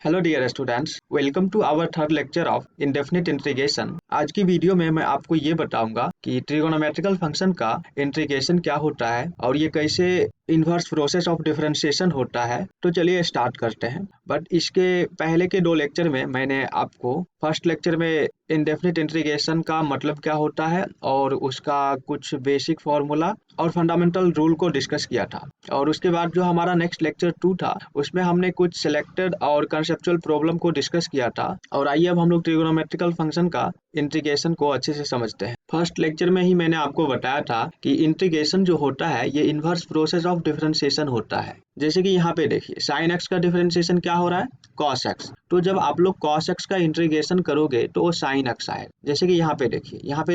Hello dear students, welcome to our third lecture of indefinite integration. आज की video में मैं आपको ये बताऊंगा कि ट्रिगोनोमेट्रिकल फंक्शन का इंटीग्रेशन क्या होता है और ये कैसे इन्वर्स प्रोसेस ऑफ डिफरेंशिएशन होता है। तो चलिए स्टार्ट करते हैं। बट इसके पहले के दो लेक्चर में मैंने आपको फर्स्ट लेक्चर में इंडेफिनिट इंटीग्रेशन का मतलब क्या होता है और उसका कुछ बेसिक फॉर्मूला और फंडामेंटल रूल को डिस्कस किया था। और उसके बाद जो हमारा नेक्स्ट लेक्चर 2 था उसमें हमने कुछ सिलेक्टेड और कंसेप्चुअल प्रॉब्लम को डिस्कस किया था। और आइए अब हम लोग ट्रिगोनोमेट्रिकल फंक्शन का इंटीग्रेशन को अच्छे से समझते हैं। फर्स्ट लेक्चर में ही मैंने आपको बताया था कि इंटीग्रेशन जो होता है ये इन्वर्स प्रोसेस ऑफ डिफरेंशिएशन होता है। जैसे कि यहाँ पे देखिए साइन एक्स का डिफरेंशिएशन क्या हो रहा है, कॉस एक्स। तो जब आप लोग कॉस एक्स का इंटीग्रेशन करोगे तो वो साइन एक्स आएगा। जैसे कि यहाँ पे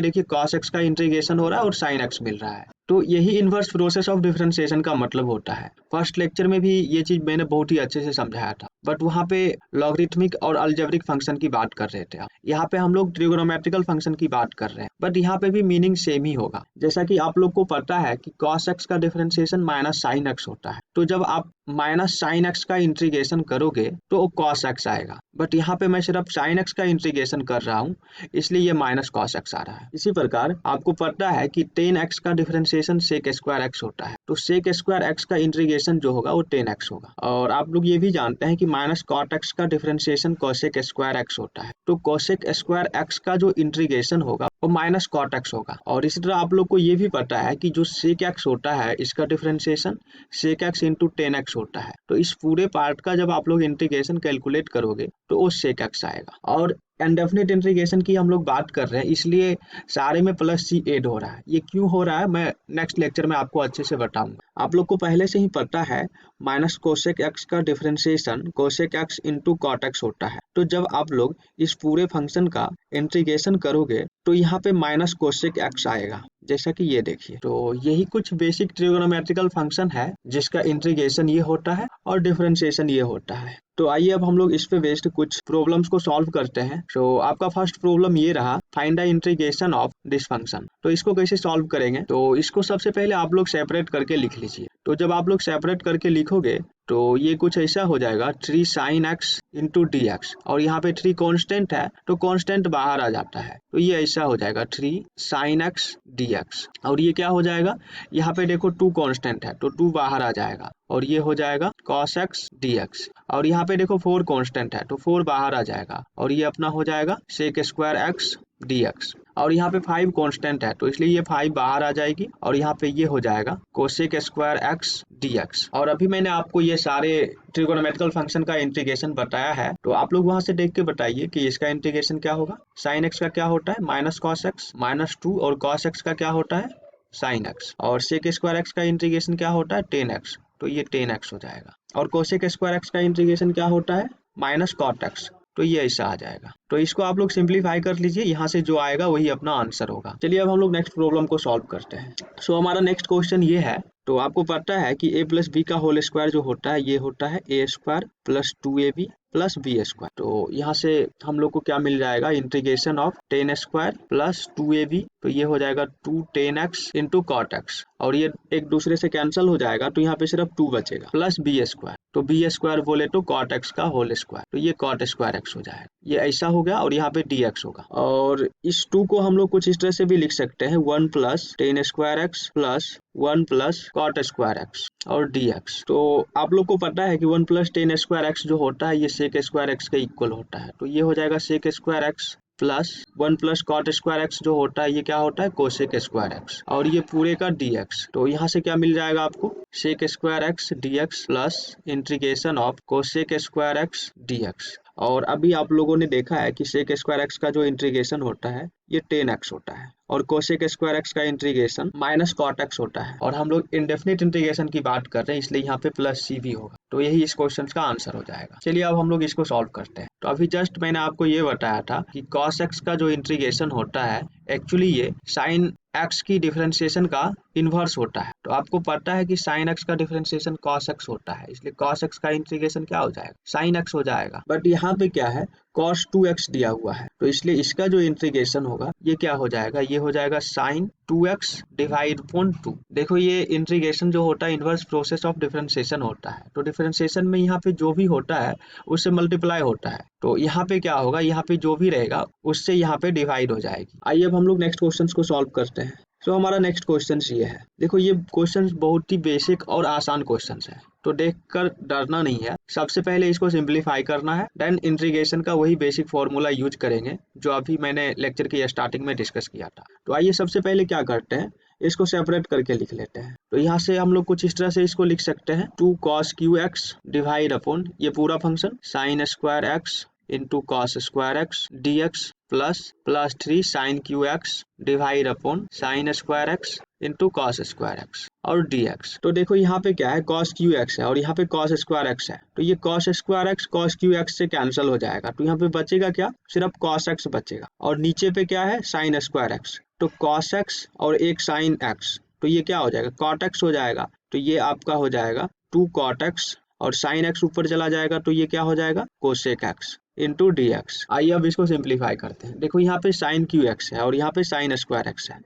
देखिए कॉस एक्स का इंटीग्रेशन हो रहा है और साइन एक्स मिल रहा है। तो यही इन्वर्स प्रोसेस ऑफ डिफरेंशिएशन का मतलब होता है। फर्स्ट लेक्चर में भी ये चीज मैंने बहुत ही अच्छे से समझाया था, बट वहाँ पे लॉगरिथमिक और अलजेब्रिक फंक्शन की बात कर रहे थे। यहाँ पे हम लोग ट्रिगोनोमेट्रिकल फंक्शन की बात कर रहे हैं, बट यहाँ पे भी मीनिंग सेम ही होगा। जैसा कि आप लोग को पता है कि cos x का डिफरेंशिएशन माइनस साइन x होता है। तो जब आप माइनस साइन x का इंटीग्रेशन करोगे तो वो cos x आएगा। बट यहाँ पे मैं सिर्फ साइन x का इंटीग्रेशन कर रहा हूँ, इसलिए ये माइनस cos x आ रहा है। इसी प्रकार आपको पता है कि tan x का डिफरेंशिएशन sec स्क्वायर x होता है। तो sec स्क्वायर x का इंटीग्रेशन जो होगा वो tan x होगा। और आप लोग ये भी जानते हैं कि माइनस cot x का डिफरेंशिएशन cosec स्क्वायर x होता है। तो cosec स्क्वायर x का जो इंटीग्रेशन होगा वो माइनस कॉट एक्स होगा। और इसी तरह आप लोग को ये भी पता है कि जो सेक एक्स होता है इसका differentiation sec x into tan x होता है। तो इस पूरे पार्ट का जब आप लोग इंटीग्रेशन कैलकुलेट करोगे तो वो सेक एक्स आएगा। और इंडेफिनिट इंटीग्रेशन की हम लोग बात कर रहे हैं, इसलिए सारे में प्लस सी ऐड हो रहा है। ये क्यों हो रहा है मैं नेक्स्ट लेक्चर में आपको अच्छे से बताऊंगा। आप लोग को पहले से ही पता है माइनस कोसेक एक्स का differentiation cosec x into cot x होता है। तो जब आप लोग इस पूरे फंक्शन का इंटीग्रेशन करोगे तो यहाँ पे माइनस कोसेक एक्स आएगा। जैसा कि ये देखिए, तो यही कुछ बेसिक ट्रिगोनोमेट्रिकल फंक्शन है जिसका इंटीग्रेशन ये होता है और डिफरेंशिएशन ये होता है। तो आइए अब हम लोग इस पे बेस्ड कुछ प्रॉब्लम्स को सॉल्व करते हैं। तो आपका फर्स्ट प्रॉब्लम ये रहा, find the integration of this function. तो इसको कैसे सॉल्व करेंगे, तो इसको सबसे पहले आप लोग सेपरेट करके लिख लीजिए। तो जब आप लोग सेपरेट करके लिखोगे तो ये कुछ ऐसा हो जाएगा 3 sin x into D x. और यहाँ पे 3 कांस्टेंट है तो कांस्टेंट बाहर आ जाता है। तो ये ऐसा हो जाएगा 3 sin x dx। और ये क्या हो जाएगा, यहाँ पे देखो 2 कांस्टेंट है तो 2 बाहर आ जाएगा और ये हो जाएगा cos x dx। और यहाँ पे देखो 4 कांस्टेंट है तो 4 बाहर आ जाएगा और ये अपना हो जाएगा sec स्क्वायर x dx। और यहाँ पे 5 कांस्टेंट है तो इसलिए ये 5 बाहर आ जाएगी और यहाँ पे ये हो जाएगा कोसेक स्क्वायर x dx। और अभी मैंने आपको ये सारे ट्रिगोनोमेट्रिकल फंक्शन का इंटीग्रेशन बताया है, तो आप लोग वहां से देख के बताइए कि इसका इंटीग्रेशन क्या होगा। साइन x का क्या होता है माइनस कॉस एक्स माइनस 2, और कॉस एक्स का क्या होता है साइन एक्स, और सेक स्क्वायर एक्स का इंटीग्रेशन क्या होता है टेन एक्स। तो ये टेन एक्स हो जाएगा। और कोसेक स्क्वायर एक्स का इंटीग्रेशन क्या होता है माइनस कॉट एक्स। तो ये ऐसा आ जाएगा। तो इसको आप लोग सिंप्लीफाई कर लीजिए, यहाँ से जो आएगा वही अपना आंसर होगा। चलिए अब हम लोग नेक्स्ट प्रॉब्लम को सॉल्व करते हैं। सो हमारा नेक्स्ट क्वेश्चन ये है, तो आपको पता है कि a प्लस बी का होल स्क्वायर जो होता है ये होता है A square plus 2ab plus B square. तो यहाँ से हम लोग को क्या मिल जाएगा, integration of 10 square plus 2ab। तो ये हो जाएगा 2 10x इंटू कॉट एक्स। और ये एक दूसरे से कैंसिल हो जाएगा तो यहाँ पे सिर्फ 2 बचेगा प्लस बी स्क्वायर। तो बी स्क्वायर बोले तो कॉट एक्स का होल स्क्वायर। तो ये कॉट स्क्वायर एक्स हो जाएगा। ये ऐसा हो गया और यहाँ पे dx होगा। और इस 2 को हम लोग कुछ इस तरह से भी लिख सकते हैं 1 plus 10 square x plus 1 plus cot square x और dx। तो आप लोग को पता है कि 1 प्लस 10 स्क्वायर एक्स जो होता है ये सेक स्क्वायर एक्स के इक्वल होता है। तो ये हो जाएगा sec square x plus 1 plus cot square x जो होता है ये क्या होता है कोसेक स्क्वायर एक्स, और ये पूरे का dx। तो यहाँ से क्या मिल जाएगा आपको sec square x dx plus integration of cosec square x dx। और अभी आप लोगों ने देखा है कि सेक स्क्वायर एक्स का जो इंटीग्रेशन होता है ये 10x होता है और कोसेक स्क्वायर एक्स का इंटीग्रेशन माइनस कॉट एक्स होता है। और हम लोग इंडेफिनिट इंटीग्रेशन की बात कर रहे हैं इसलिए यहाँ पे प्लस सी भी होगा। तो यही इस क्वेश्चन का आंसर हो जाएगा। चलिए अब हम लोग इसको सॉल्व करते हैं। तो अभी जस्ट मैंने आपको ये बताया था कि cos x का जो इंटीग्रेशन होता है एक्चुअली ये साइन x की डिफरेंशिएशन का इन्वर्स होता है। तो आपको पता है कि साइन एक्स का डिफरेंशिएशन कॉस एक्स होता है, इसलिए कॉस एक्स का इंटीग्रेशन क्या हो जाएगा, साइन एक्स हो जाएगा। बट यहाँ पे क्या है, कॉस 2x दिया हुआ है, तो इसलिए इसका जो इंटीग्रेशन होगा ये क्या हो जाएगा, ये हो जाएगा साइन 2x डिवाइड अपॉन 2। देखो ये इंटीग्रेशन जो होता है इन्वर्स प्रोसेस ऑफ डिफरेंशिएशन होता है। तो डिफरेंशिएशन में यहाँ पे जो भी होता है उससे मल्टीप्लाई होता है, तो यहाँ पे क्या होगा, यहाँ पे जो भी रहेगा उससे यहाँ पे डिवाइड हो जाएगी। आइए अब हम लोग नेक्स्ट क्वेश्चन को सॉल्व करते हैं। तो हमारा नेक्स्ट क्वेश्चन ये है। देखो ये क्वेश्चन बहुत ही बेसिक और आसान क्वेश्चन है, तो देखकर डरना नहीं है। सबसे पहले इसको सिंप्लीफाई करना है, देन इंटीग्रेशन का वही बेसिक फॉर्मूला यूज करेंगे जो अभी मैंने लेक्चर की स्टार्टिंग में डिस्कस किया था। तो आइए सबसे पहले क्या करते हैं, इसको सेपरेट करके लिख लेते हैं। तो यहाँ से हम लोग कुछ इस तरह से इसको लिख सकते हैं, 2 cos cube x divide upon ये पूरा function sine square x into cos square x d x plus 3 sine cube x divide upon sine square x into cos square x और dx। तो देखो यहाँ पे क्या है, cos क्यू एक्स है और यहाँ पे cos स्क्वायर एक्स है, तो ये cos square x cos cube x से कैंसिल हो जाएगा। तो यहाँ पे बचेगा क्या, सिर्फ cos x बचेगा, और नीचे पे क्या है sin स्क्वायर एक्स, तो cos x और एक sin x, तो ये क्या हो जाएगा, cot x हो जाएगा। तो ये आपका हो जाएगा 2 cot x और sin x ऊपर चला जाएगा, तो ये क्या हो जाएगा cosec x into D x. आइए अब इसको सिंप्लीफाई करते हैं। देखो यहाँ पे साइन क्यू एक्स है और यहाँ पे साइन स्क्वायर एक्स है,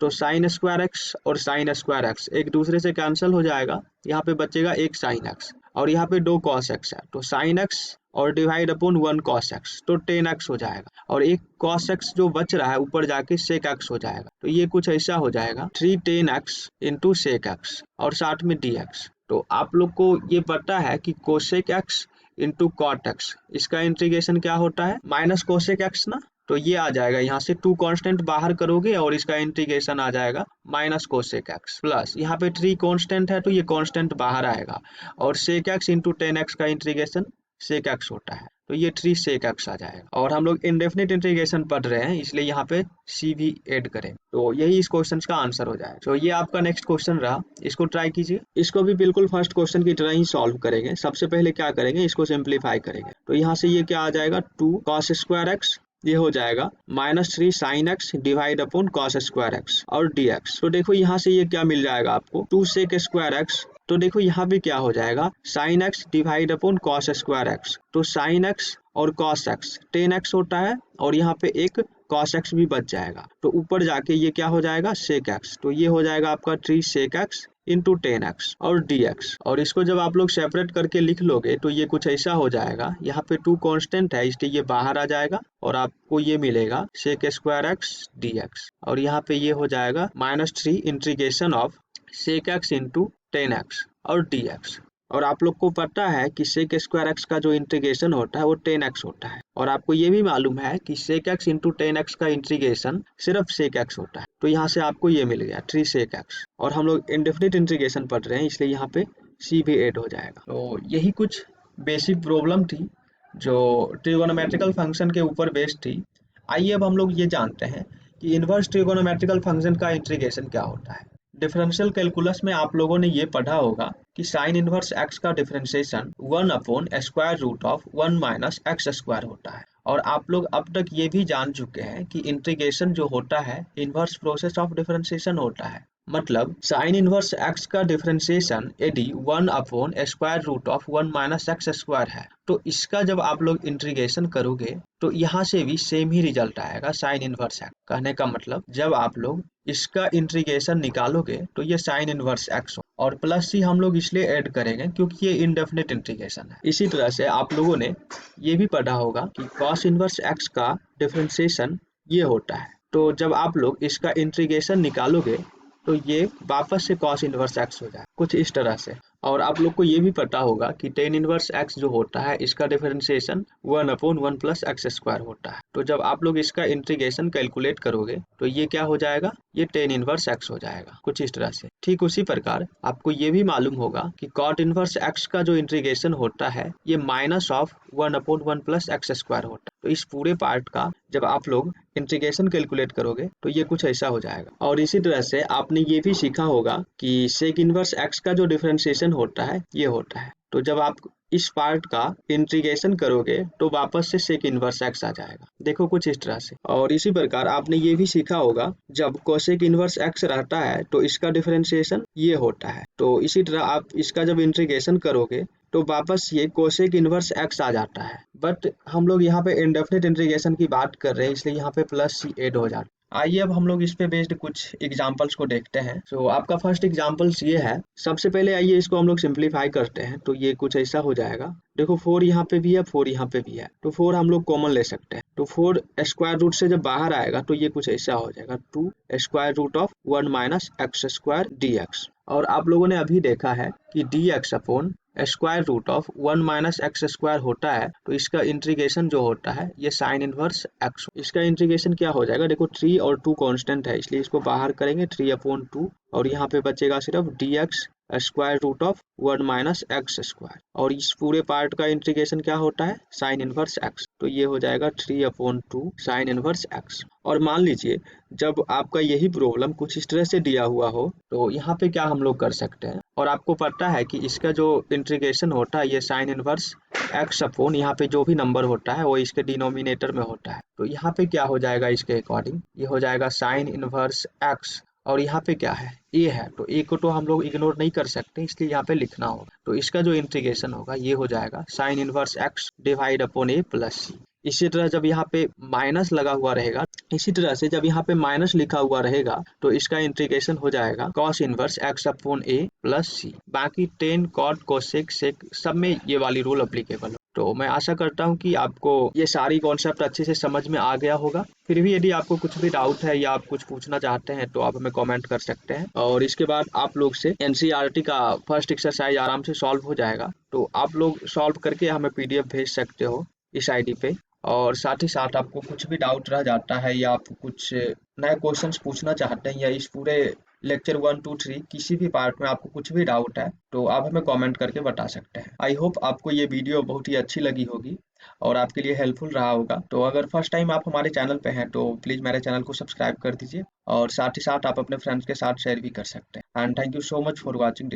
तो साइन स्क्वायर एक्स और साइन स्क्वायर एक्स एक दूसरे से कैंसिल हो जाएगा, यहाँ पे बचेगा एक साइन एक्स और यहाँ पे 2 cos x है, तो साइन एक्स और डिवाइड अपॉन 1 cos x, तो 10x हो जाएगा, और एक cos x जो बच रहा है ऊपर जाके sec x हो जाएगा। तो ये कुछ ऐसा हो जाएगा 3 10x इंटू sec x और साथ में dx। तो आप लोग को ये पता है कि cosec x into cot x, इसका इंटीग्रेशन क्या होता है, माइनस cosec x ना। तो ये आ जाएगा, यहाँ से 2 कांस्टेंट बाहर करोगे और इसका इंटीग्रेशन आ जाएगा माइनस cosec x प्लस यहाँ पे 3 कांस्टेंट है तो ये कांस्टेंट बाहर आएगा, और sec x इंटू 10x का इंटीग्रेशन sec x होता है, तो ये 3 sec x आ जाएगा। और हम लोग इंडेफिनिट इंटीग्रेशन पढ़ रहे हैं इसलिए यहाँ पे c भी ऐड करें, तो यही इस क्वेश्चन का आंसर हो जाएगा। तो ये आपका नेक्स्ट क्वेश्चन रहा, इसको ट्राई कीजिए। इसको भी बिल्कुल फर्स्ट क्वेश्चन की तरह ही सॉल्व करेंगे। सबसे पहले क्या करेंगे, इसको सिंप्लीफाई करेंगे। तो यहाँ से ये क्या आ जाएगा, 2 cos स्क्वायर एक्स, ये हो जाएगा -3 sin x divide upon cos square x और dx। तो देखो यहाँ से ये क्या मिल जाएगा आपको, 2 sec स्क्वायर एक्स। तो देखो यहाँ भी क्या हो जाएगा, sin x divide upon cos square x, तो sin x और cos x 10x होता है और यहाँ पे एक cos x भी बच जाएगा, तो ऊपर जाके ये क्या हो जाएगा sec x, तो ये हो जाएगा आपका 3 sec x इंटू 10x और dx। और इसको जब आप लोग सेपरेट करके लिख लोगे तो ये कुछ ऐसा हो जाएगा, यहाँ पे 2 कांस्टेंट है इसलिए ये बाहर आ जाएगा और आपको ये मिलेगा sec स्क्वायर x dx, और यहाँ पे ये हो जाएगा -3 integration of sec x into 10x और dx। और आप लोग को पता है कि sec स्क्वायर एक्स का जो इंटीग्रेशन होता है वो 10x होता है, और आपको ये भी मालूम है कि sec x इंटू 10x का इंटीग्रेशन सिर्फ sec x होता है, तो यहाँ से आपको ये मिल गया 3 sec x। और हम लोग इंडेफिनिट इंटीग्रेशन पढ़ रहे हैं इसलिए यहाँ पे c भी ऐड हो जाएगा। तो यही कुछ बेसिक प्रॉब्लम थी जो ट्रिगोनोमेट्रिकल फंक्शन के ऊपर बेस्ड थी। आइए अब हम लोग ये जानते हैं कि इनवर्स ट्रिगोनोमेट्रिकल फंक्शन का इंटीग्रेशन क्या होता है। डिफरेंशियल कैलकुलस में आप लोगों ने ये पढ़ा होगा कि साइन इनवर्स एक्स का differentiation 1 upon square root of 1 minus x square होता है, और आप लोग अब तक ये भी जान चुके हैं कि इंटीग्रेशन जो होता है इनवर्स प्रोसेस ऑफ डिफरेंशिएशन होता है। मतलब साइन इनवर्स एक्स का डिफरेंशिएशन यदि 1 upon square root of 1 minus x square है, तो इसका जब आप लोग इंटीग्रेशन करोगे तो यहाँ से भी सेम ही रिजल्ट आएगा साइन इनवर्स एक्स। कहने का मतलब जब आप लोग इसका इंटीग्रेशन निकालोगे तो ये साइन इनवर्स एक्स हो, और प्लस सी हम लोग इसलिए ऐड करेंगे क्योंकि ये इंडेफिनिट इंटीग्रेशन है। इसी तरह से आप लोगों ने ये भी पढ़ा होगा कि कॉस इनवर्स एक्स का डिफरेंशिएशन ये होता है, तो जब आप लोग इसका इंटीग्रेशन निकालोगे तो ये वापस से कॉस इनवर्स एक्स हो जाए, कुछ इस तरह से। और आप लोग को ये भी पता होगा कि टेन इनवर्स एक्स जो होता है इसका differentiation 1 upon 1 plus x square होता है, तो जब आप लोग इसका इंटीग्रेशन कैलकुलेट करोगे तो ये क्या हो जाएगा, ये टेन इनवर्स एक्स हो जाएगा, कुछ इस तरह से। ठीक उसी प्रकार आपको ये भी मालूम होगा कि कॉट इनवर्स एक्स का जो इंटीग्रेशन होता है ये minus of 1 upon 1 plus x square होता है, तो इस पूरे पार्ट का जब आप लोग इंटीग्रेशन कैलकुलेट करोगे तो ये कुछ ऐसा हो जाएगा। और इसी तरह से आपने ये भी सीखा होगा कि सेक इनवर्स एक्स का जो डिफरेंशिएशन होता है ये होता है, तो जब आप इस पार्ट का इंटीग्रेशन करोगे तो वापस से सेक इनवर्स एक्स आ जाएगा। देखो कुछ इस तरह से। और इसी प्रकार आपने ये भी सीखा होगा, जब कोसेक इनवर्स एक्स रहता है तो इसका डिफरेंशिएशन ये होता है। तो इसी तरह आप इसका जब इंटीग्रेशन करोगे तो वापस ये कोसेक इनवर्स एक्स आ जाता है। बट हम लोग यहाँ पे इंडेफिनिट इंटीग्रेशन की बात कर रहे हैं, इसलिए यहाँ पे प्लस सी ऐड हो जाता है। आइए अब हम लोग इस पे बेस्ड कुछ एग्जांपल्स को देखते हैं। तो आपका फर्स्ट एग्जांपल्स ये है। सबसे पहले आइए इसको हम लोग सिंप्लीफाई करते हैं। तो ये कुछ ऐसा हो जाएगा। देखो 4 यहाँ पे भी है, 4 यहाँ पे भी है, तो 4 हम लोग कॉमन ले सकते हैं। तो 4 स्क्वायर रूट से जब बाहर आएगा तो ये कुछ ऐसा हो जाएगा, 2 square root of 1 minus x square d x. और आप लोगों ने अभी देखा है कि d x upon square root of 1 minus x square होता है, तो इसका इंटीग्रेशन जो होता है ये साइन इनवर्स एक्स। इसका इंटीग्रेशन क्या हो जाएगा, देखो 3 और 2 कांस्टेंट है, इसलिए इसको बाहर करेंगे 3/2 और यहाँ पे बचेगा सिर्फ d x square root of 1 minus x square. और इस पूरे पार्ट का इंटीग्रेशन क्या होता है, साइन इनवर्स एक्स। तो ये हो जाएगा 3/2 साइन इनवर्स एक्स। और मान लीजिए जब आपका यही प्रॉब्लम कुछ इस तरह से दिया हुआ हो, तो यहाँ पे क्या हम लोग कर सकते हैं, और आपको पता है कि इसका जो इंटीग्रेशन होता है ये साइन इनवर्स एक्स अपॉन यहाँ पे जो भी नंबर होता है वो इसके डिनोमिनेटर में होता है। तो यहाँ पे क्या हो जाएगा, इसके अकॉर्डिंग ये हो जाएगा साइन इनवर्स एक्स। और यहाँ पे क्या है, ए है, तो ए को तो हम लोग इग्नोर नहीं कर सकते, इसलिए यहाँ पे लिखना होगा। तो इसका जो इंटीग्रेशन होगा ये हो जाएगा sine inverse X divide upon A plus C. इसी तरह जब यहाँ पे माइनस लगा हुआ रहेगा, इसी तरह से जब यहाँ पे माइनस लिखा हुआ रहेगा तो इसका इंटीग्रेशन हो जाएगा cos inverse x upon A plus सी। बाकी टेन कॉट कोसेक सेक सब में ये वाली रूल अप्लीकेबल हो। तो मैं आशा करता हूँ कि आपको ये सारी कॉन्सेप्ट अच्छे से समझ में आ गया होगा। फिर भी यदि आपको कुछ भी डाउट है या आप कुछ पूछना चाहते हैं तो आप हमें कमेंट कर सकते हैं। और इसके बाद आप लोग से एनसीईआरटी का फर्स्ट एक्सरसाइज आराम से सॉल्व हो जाएगा, तो आप लोग सॉल्व करके हमें पीडीएफ भेज सकते हो इस आईडी पे। और साथ ही साथ आपको कुछ भी डाउट रह जाता है या आप कुछ नए क्वेश्चंस पूछना चाहते हैं या इस पूरे लेक्चर 1, 2, 3 किसी भी पार्ट में आपको कुछ भी डाउट है तो आप हमें कमेंट करके बता सकते हैं। आई होप आपको ये वीडियो बहुत ही अच्छी लगी होगी और आपके लिए हेल्पफुल रहा होगा। तो अगर फर्स्ट टाइम आप हमारे चैनल पे हैं तो प्लीज़ मेरे चैनल को सब्सक्राइब कर दीजिए और साथ ही साथ आप अपने फ्रेंड्स के साथ शेयर भी कर सकते हैं। And thank you so much for watching.